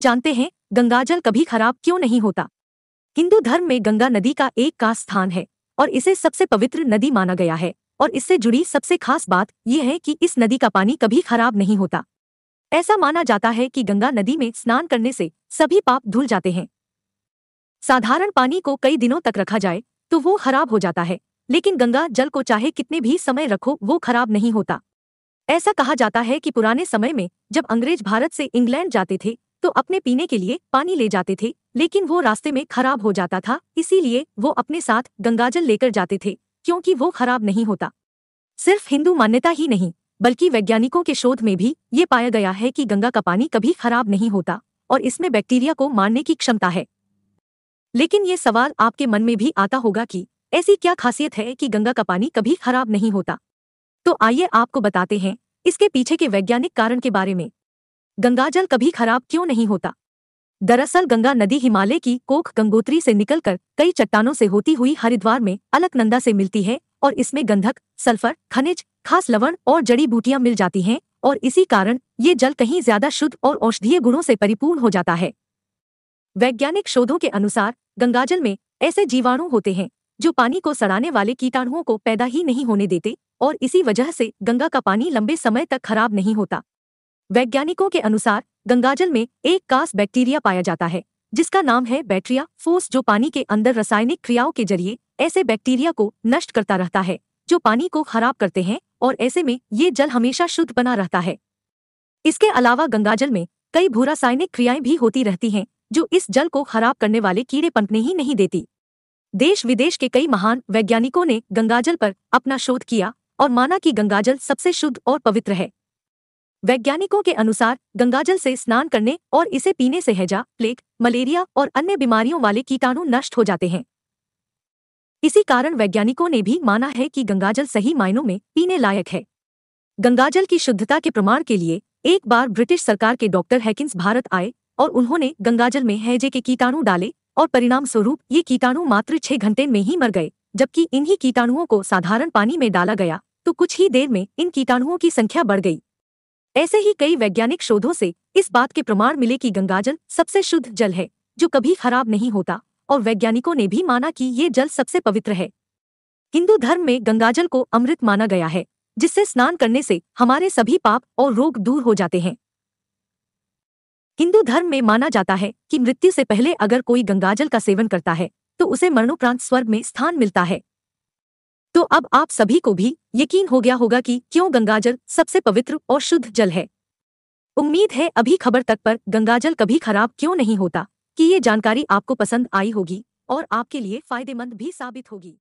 जानते हैं गंगाजल कभी खराब क्यों नहीं होता। हिंदू धर्म में गंगा नदी का एक खास स्थान है और इसे सबसे पवित्र नदी माना गया है। और इससे जुड़ी सबसे खास बात यह है कि इस नदी का पानी कभी खराब नहीं होता। ऐसा माना जाता है कि गंगा नदी में स्नान करने से सभी पाप धुल जाते हैं। साधारण पानी को कई दिनों तक रखा जाए तो वो खराब हो जाता है, लेकिन गंगा जल को चाहे कितने भी समय रखो वो खराब नहीं होता। ऐसा कहा जाता है कि पुराने समय में जब अंग्रेज भारत से इंग्लैंड जाते थे तो अपने पीने के लिए पानी ले जाते थे, लेकिन वो रास्ते में खराब हो जाता था, इसीलिए वो अपने साथ गंगाजल लेकर जाते थे क्योंकि वो खराब नहीं होता। सिर्फ हिंदू मान्यता ही नहीं बल्कि वैज्ञानिकों के शोध में भी ये पाया गया है कि गंगा का पानी कभी खराब नहीं होता और इसमें बैक्टीरिया को मारने की क्षमता है। लेकिन ये सवाल आपके मन में भी आता होगा कि ऐसी क्या खासियत है कि गंगा का पानी कभी खराब नहीं होता। तो आइए आपको बताते हैं इसके पीछे के वैज्ञानिक कारण के बारे में। गंगाजल कभी खराब क्यों नहीं होता। दरअसल गंगा नदी हिमालय की कोख गंगोत्री से निकलकर कई चट्टानों से होती हुई हरिद्वार में अलकनंदा से मिलती है और इसमें गंधक, सल्फर, खनिज, खास लवण और जड़ी बूटियां मिल जाती हैं और इसी कारण ये जल कहीं ज्यादा शुद्ध और औषधीय गुणों से परिपूर्ण हो जाता है। वैज्ञानिक शोधों के अनुसार गंगाजल में ऐसे जीवाणु होते हैं जो पानी को सड़ाने वाले कीटाणुओं को पैदा ही नहीं होने देते और इसी वजह से गंगा का पानी लंबे समय तक खराब नहीं होता। वैज्ञानिकों के अनुसार गंगाजल में एक खास बैक्टीरिया पाया जाता है जिसका नाम है बैक्टीरिया फोस, जो पानी के अंदर रासायनिक क्रियाओं के जरिए ऐसे बैक्टीरिया को नष्ट करता रहता है जो पानी को खराब करते हैं और ऐसे में ये जल हमेशा शुद्ध बना रहता है। इसके अलावा गंगाजल में कई भूरासायनिक क्रियाएं भी होती रहती हैं जो इस जल को खराब करने वाले कीड़े पनपने ही नहीं देती। देश विदेश के कई महान वैज्ञानिकों ने गंगाजल पर अपना शोध किया और माना कि गंगाजल सबसे शुद्ध और पवित्र है। वैज्ञानिकों के अनुसार गंगाजल से स्नान करने और इसे पीने से हैजा, प्लेग, मलेरिया और अन्य बीमारियों वाले कीटाणु नष्ट हो जाते हैं। इसी कारण वैज्ञानिकों ने भी माना है कि गंगाजल सही मायनों में पीने लायक है। गंगाजल की शुद्धता के प्रमाण के लिए एक बार ब्रिटिश सरकार के डॉक्टर हैकिंस भारत आए और उन्होंने गंगाजल में हैजे के कीटाणु डाले और परिणाम स्वरूप ये कीटाणु मात्र 6 घंटे में ही मर गए, जबकि इन्हीं कीटाणुओं को साधारण पानी में डाला गया तो कुछ ही देर में इन कीटाणुओं की संख्या बढ़ गई। ऐसे ही कई वैज्ञानिक शोधों से इस बात के प्रमाण मिले कि गंगाजल सबसे शुद्ध जल है जो कभी खराब नहीं होता और वैज्ञानिकों ने भी माना कि ये जल सबसे पवित्र है। हिंदू धर्म में गंगाजल को अमृत माना गया है जिससे स्नान करने से हमारे सभी पाप और रोग दूर हो जाते हैं। हिंदू धर्म में माना जाता है कि मृत्यु से पहले अगर कोई गंगाजल का सेवन करता है तो उसे मरणोपरांत स्वर्ग में स्थान मिलता है। तो अब आप सभी को भी यकीन हो गया होगा कि क्यों गंगाजल सबसे पवित्र और शुद्ध जल है। उम्मीद है अभी खबर तक पर गंगाजल कभी खराब क्यों नहीं होता कि ये जानकारी आपको पसंद आई होगी और आपके लिए फायदेमंद भी साबित होगी।